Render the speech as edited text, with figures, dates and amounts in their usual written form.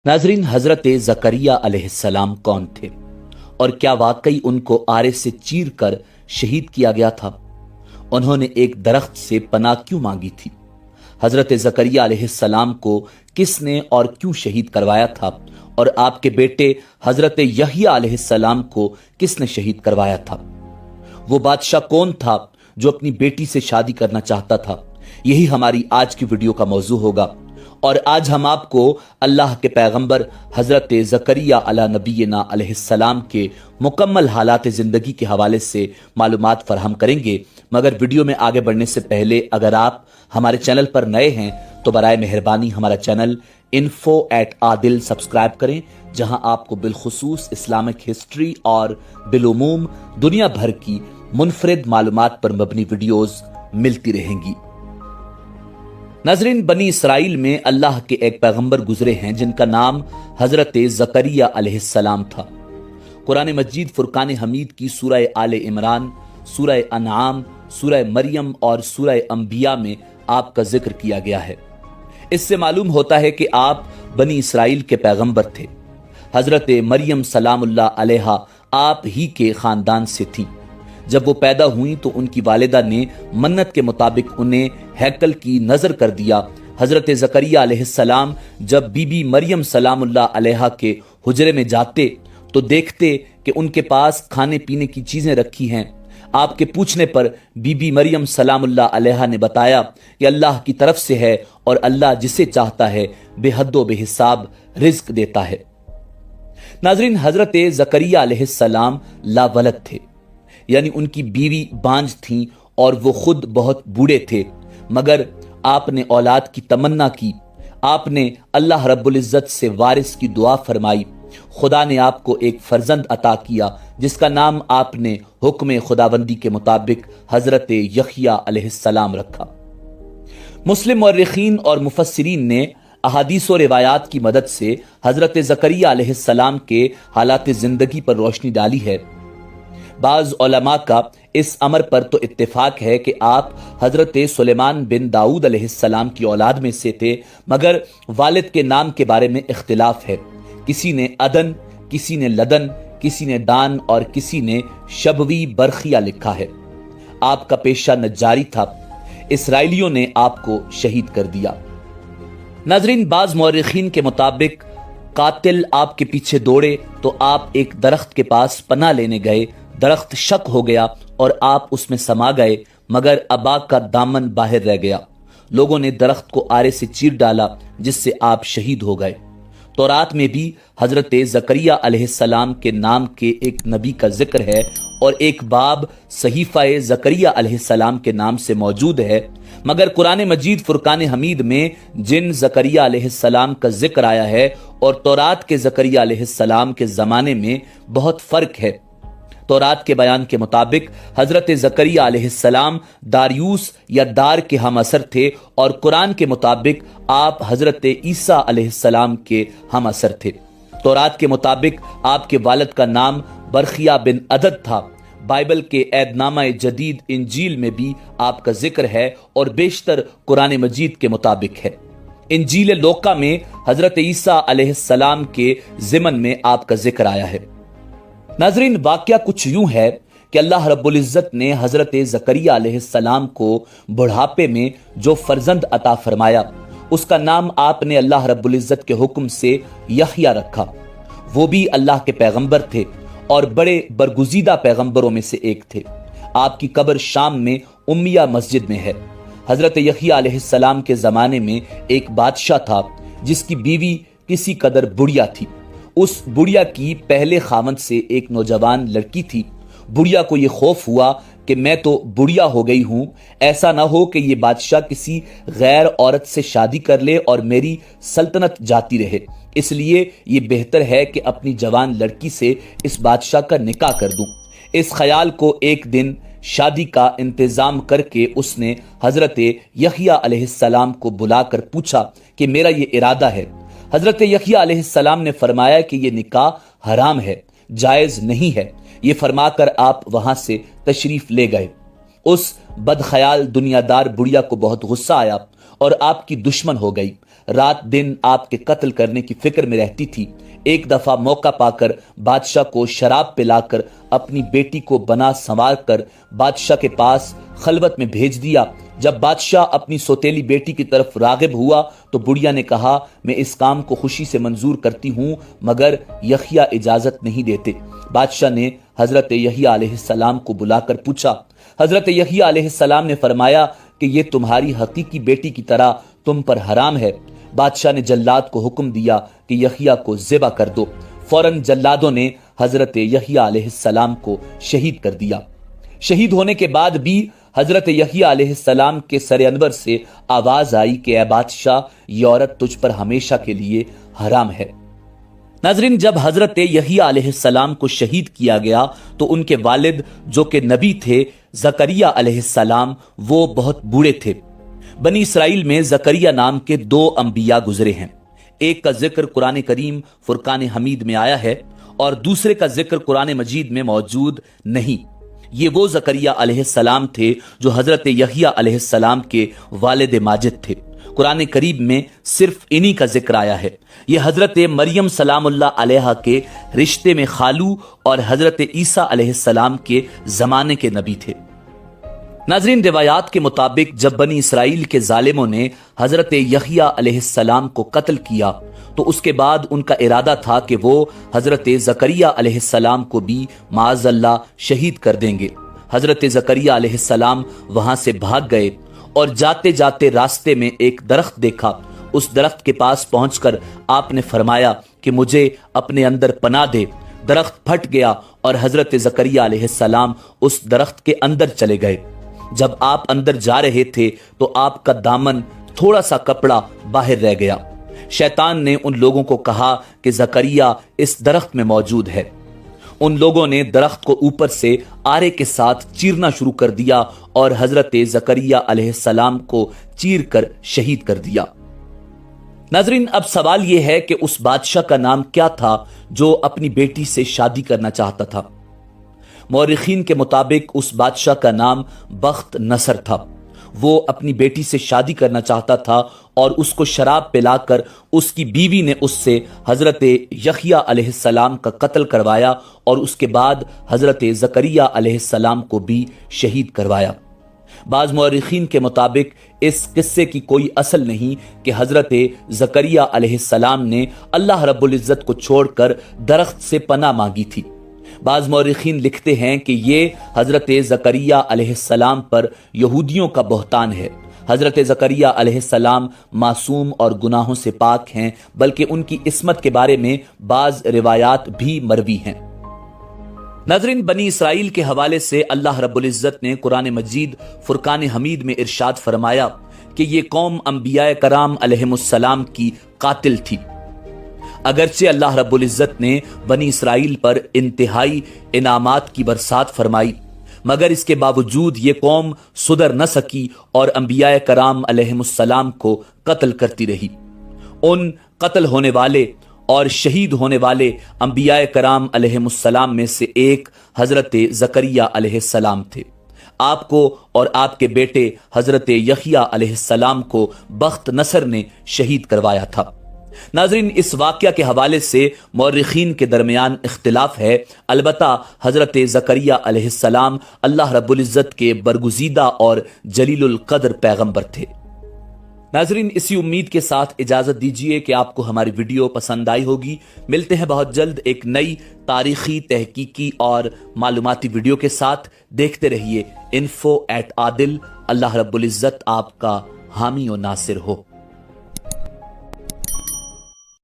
नाजरीन, हजरत ज़करिया अलैहिस्सलाम कौन थे और क्या वाकई उनको आरे से चीर कर शहीद किया गया था? उन्होंने एक दरख्त से पनाह क्यों मांगी थी? हजरत ज़करिया अलैहिस्सलाम को किसने और क्यों शहीद करवाया था? और आपके बेटे हजरत यहया अलैहिस्सलाम को किसने शहीद करवाया था? वो बादशाह कौन था जो अपनी बेटी से शादी करना चाहता था? यही हमारी आज की वीडियो का मौजू होगा। और आज हम आपको अल्लाह के पैगंबर हजरत ज़करिया अला नबीना अलैहिस्सलाम के मुकम्मल हालात ज़िंदगी के हवाले से मालूमात फराहम करेंगे। मगर वीडियो में आगे बढ़ने से पहले अगर आप हमारे चैनल पर नए हैं तो बराए मेहरबानी हमारा चैनल info@adil सब्सक्राइब करें, जहां आपको बिलखुसूस इस्लामिक हिस्ट्री और बिलुमूम दुनिया भर की मुनफरिद मालूमात पर मबनी वीडियोस मिलती रहेंगी। नाज़रीन, बनी इसराइल में अल्लाह के एक पैगंबर गुजरे हैं जिनका नाम हजरत ज़करिया अलैहिस्सलाम था। कुरान मजीद फुरकान हमीद की सूरह आले इमरान, सूरह अनआम, सूरह मरियम और सूरह अंबिया में आपका जिक्र किया गया है। इससे मालूम होता है कि आप बनी इसराइल के पैगंबर थे। हजरत मरियम सलामुल्लाह अलैहा आप ही के खानदान से थी। जब वो पैदा हुई तो उनकी वालिदा ने मन्नत के मुताबिक उन्हें हैकल की नजर कर दिया। हजरत ज़करिया अलैहिस्सलाम जब बीबी मरियम सलामुल्लाह अलैहा के हुजरे में जाते तो देखते कि उनके पास खाने पीने की चीजें रखी हैं। आपके पूछने पर बीबी मरियम सलामुल्लाह अलैहा ने बताया कि अल्लाह की तरफ से है और अल्लाह जिसे चाहता है बेहद बेहिसाब रिज्क देता है। नाजरीन, हजरत ज़करिया अलैहिस्सलाम लावलद थे, यानी उनकी बीवी बांझ थी और वो खुद बहुत बूढ़े थे। मगर आपने औलाद की तमन्ना की, आपने अल्लाह रब्बुल इज्जत से वारिस की दुआ फरमाई। खुदा ने आपको एक फर्जंद अता किया जिसका नाम आपने हुक्म खुदाबंदी के मुताबिक हजरत यहया अलैहिस्सलाम रखा। मुस्लिम मौर्रिखीन और मुफस्सिरीन ने अहादीस और रिवायात की मदद से हजरत ज़करिया अलैहिस्सलाम के हालात जिंदगी पर रोशनी डाली है। बाज उलमा का इस अमर पर तो इत्तेफाक है कि आप हजरत सुलेमान बिन दाऊद अलैहिस्सलाम की औलाद में से थे, मगर वालिद के नाम के बारे में इख्तिलाफ है। किसी ने अदन, किसी ने लदन, किसी ने दान और किसी ने शबवी बरखिया लिखा है। आपका पेशा नज्जारी था, इसराइलियों ने आपको शहीद कर दिया। नाजरीन, बाज मौर्रिखीन के मुताबिक कातिल आपके पीछे दौड़े तो आप एक दरख्त के पास पनाह लेने गए। दरख्त शक हो गया और आप उसमें समा गए, मगर अबा का दामन बाहर रह गया। लोगों ने दरख्त को आरे से चीर डाला जिससे आप शहीद हो गए। तौरात में भी हजरत ज़करिया अलैहिस्सलाम के नाम के एक नबी का जिक्र है और एक बाब सहीफा ज़करिया अलैहिस्सलाम के नाम से मौजूद है। मगर कुरान मजीद फुरकान हमीद में जिन ज़करिया अलैहिस्सलाम का जिक्र आया है और तौरात के ज़करिया अलैहिस्सलाम के ज़माने में बहुत फ़र्क है। तौरात के बयान के मुताबिक हजरत ज़करिया अलैहिस्सलाम दारियूस या दार के हम असर थे और कुरान के मुताबिक आप हजरत ईसा अलैहिस्सलाम के हम असर थे। तौरात के मुताबिक आपके वालिद का नाम बरखिया बिन अदद था। बाइबल के ऐदनामा जदीद इंजील में भी आपका जिक्र है और बेशतर कुरान मजीद के मुताबिक है। इंजील लोका में हजरत ईसा अलैहिस्सलाम के ज़िमन में आपका जिक्र आया है। नाजरीन, वाकया कुछ यूं है कि अल्लाह रब्बुल इज्जत ने हजरत ज़करिया अलैहिस्सलाम को बुढ़ापे में जो फर्जंद अता फरमाया उसका नाम आपने अल्लाह रब्बुल इज्जत के हुक्म से यहया रखा। वो भी अल्लाह के पैगंबर थे और बड़े बरगुजीदा पैगंबरों में से एक थे। आपकी कब्र शाम में उम्मिया मस्जिद में है। हजरत यहया अलैहिस्सलाम के जमाने में एक बादशाह था जिसकी बीवी किसी कदर बुढ़िया थी। उस बुढ़िया की पहले खामद से एक नौजवान लड़की थी। बुढ़िया को यह खौफ हुआ कि मैं तो बुढ़िया हो गई हूं, ऐसा ना हो कि ये बादशाह किसी गैर औरत से शादी कर ले और मेरी सल्तनत जाती रहे। इसलिए ये बेहतर है कि अपनी जवान लड़की से इस बादशाह का निकाह कर दूं। इस ख्याल को एक दिन शादी का इंतजाम करके उसने हजरत यहया अलैहिस्सलाम को बुलाकर पूछा कि मेरा ये इरादा है। हजरत यहया अलैहिस्सलाम ने फरमाया कि यह निकाह हराम है, जायज नहीं है। ये फरमाकर आप वहां से तशरीफ ले गए। اس بدخیال دنیا دار بڑھیا کو بہت غصہ آیا اور آپ کی دشمن ہو گئی۔ رات دن آپ کے قتل کرنے کی فکر میں رہتی تھی۔ ایک دفعہ موقع پا کر بادشاہ کو شراب پلا کر اپنی بیٹی کو بنا سنوار کر بادشاہ کے پاس خلوت میں بھیج دیا۔ جب بادشاہ اپنی سوتیلی بیٹی کی طرف راغب ہوا تو بڑھیا نے کہا، میں اس کام کو خوشی سے منظور کرتی ہوں مگر یحییٰ اجازت نہیں دیتے۔ بادشاہ نے حضرت یحییٰ علیہ السلام کو بلا کر پوچھا۔ حضرت یحییٰ علیہ السلام نے فرمایا کہ یہ تمہاری حقیقی بیٹی کی طرح تم پر حرام ہے۔ بادشاہ نے جلاد کو حکم دیا کہ یحییٰ کو ذبح کر دو۔ فوراً جلادوں نے حضرت یحییٰ علیہ السلام کو شہید کر دیا۔ شہید ہونے کے بعد بھی حضرت یحییٰ علیہ السلام کے سر انور سے آواز آئی کہ اے بادشاہ، یہ عورت تجھ پر ہمیشہ کے لیے حرام ہے۔ ناظرین، جب حضرت یحییٰ علیہ السلام کو شہید کیا گیا تو ان کے والد جو کہ نبی تھے، زکریا علیہ السلام، وہ بہت بوڑھے تھے۔ بنی اسرائیل میں زکریا نام کے 2 انبیاء گزرے ہیں۔ ایک کا ذکر قرآن کریم فرقان حمید میں آیا ہے اور دوسرے کا ذکر قرآن مجید میں موجود نہیں۔ یہ وہ زکریا علیہ السلام تھے جو حضرت یحییٰ علیہ السلام کے والد ماجد تھے۔ قرآن کریم میں صرف انہی کا ذکر آیا ہے۔ یہ حضرت مریم سلام اللہ علیہا کے رشتے میں خالو اور حضرت عیسیٰ علیہ السلام کے زمانے کے نبی تھے۔ ناظرین، روایات کے مطابق جب بنی اسرائیل کے ظالموں نے حضرت یحییٰ علیہ السلام کو قتل کیا تو اس کے بعد ان کا ارادہ تھا کہ وہ حضرت زکریا علیہ السلام کو بھی معاذ اللہ شہید کر دیں گے۔ حضرت زکریا علیہ السلام وہاں سے بھاگ گئے اور جاتے جاتے راستے میں ایک درخت دیکھا۔ اس درخت کے پاس پہنچ کر آپ نے فرمایا کہ مجھے اپنے اندر پناہ دے۔ درخت پھٹ گیا اور حضرت زکریا علیہ السلام اس درخت کے اندر چلے گئے۔ جب آپ اندر جا رہے تھے تو آپ کا دامن تھوڑا سا کپڑا باہر رہ گیا۔ شیطان نے ان لوگوں کو کہا کہ زکریا اس درخت میں موجود ہے۔ ان لوگوں نے درخت کو اوپر سے آرے کے ساتھ چیرنا شروع کر دیا اور حضرت زکریا علیہ السلام کو چیر کر شہید کر دیا۔ ناظرین، اب سوال یہ ہے کہ اس بادشاہ کا نام کیا تھا جو اپنی بیٹی سے شادی کرنا چاہتا تھا؟ مورخین کے مطابق اس بادشاہ کا نام بخت نصر تھا۔ وہ اپنی بیٹی سے شادی کرنا چاہتا تھا اور اس کو شراب پلا کر اس کی بیوی نے اس سے حضرت یحییٰ علیہ السلام کا قتل کروایا اور اس کے بعد حضرت زکریا علیہ السلام کو بھی شہید کروایا۔ بعض مورخین کے مطابق اس قصے کی کوئی اصل نہیں کہ حضرت زکریا علیہ السلام نے اللہ رب العزت کو چھوڑ کر درخت سے پناہ مانگی تھی۔ بعض مورخین لکھتے ہیں کہ یہ حضرت زکریا علیہ السلام پر یہودیوں کا بہتان ہے۔ حضرت زکریا علیہ السلام معصوم اور گناہوں سے پاک ہیں، بلکہ ان کی عصمت کے بارے میں بعض روایات بھی مروی ہیں۔ ناظرین، بنی اسرائیل کے حوالے سے اللہ رب العزت نے قرآن مجید فرقان حمید میں ارشاد فرمایا کہ یہ قوم انبیاء کرام علیہم السلام کی قاتل تھی۔ اگرچہ اللہ رب العزت نے بنی اسرائیل پر انتہائی انعامات کی برسات فرمائی، مگر اس کے باوجود یہ قوم سدھر نہ سکی اور انبیاء کرام علیہم السلام کو قتل کرتی رہی۔ ان قتل ہونے والے اور شہید ہونے والے انبیاء کرام علیہم السلام میں سے ایک حضرت زکریا علیہ السلام تھے۔ آپ کو اور آپ کے بیٹے حضرت یحییٰ علیہ السلام کو بخت نصر نے شہید کروایا تھا۔ ناظرین، اس واقعہ کے حوالے سے مورخین کے درمیان اختلاف ہے، البتہ حضرت زکریا علیہ السلام اللہ رب العزت کے برگزیدہ اور جلیل القدر پیغمبر تھے۔ ناظرین، اسی امید کے ساتھ اجازت دیجیے کہ آپ کو ہماری ویڈیو پسند آئی ہوگی۔ ملتے ہیں بہت جلد ایک نئی تاریخی، تحقیقی اور معلوماتی ویڈیو کے ساتھ۔ دیکھتے رہیے info@adil۔ اللہ رب العزت آپ کا حامی و ناصر ہو۔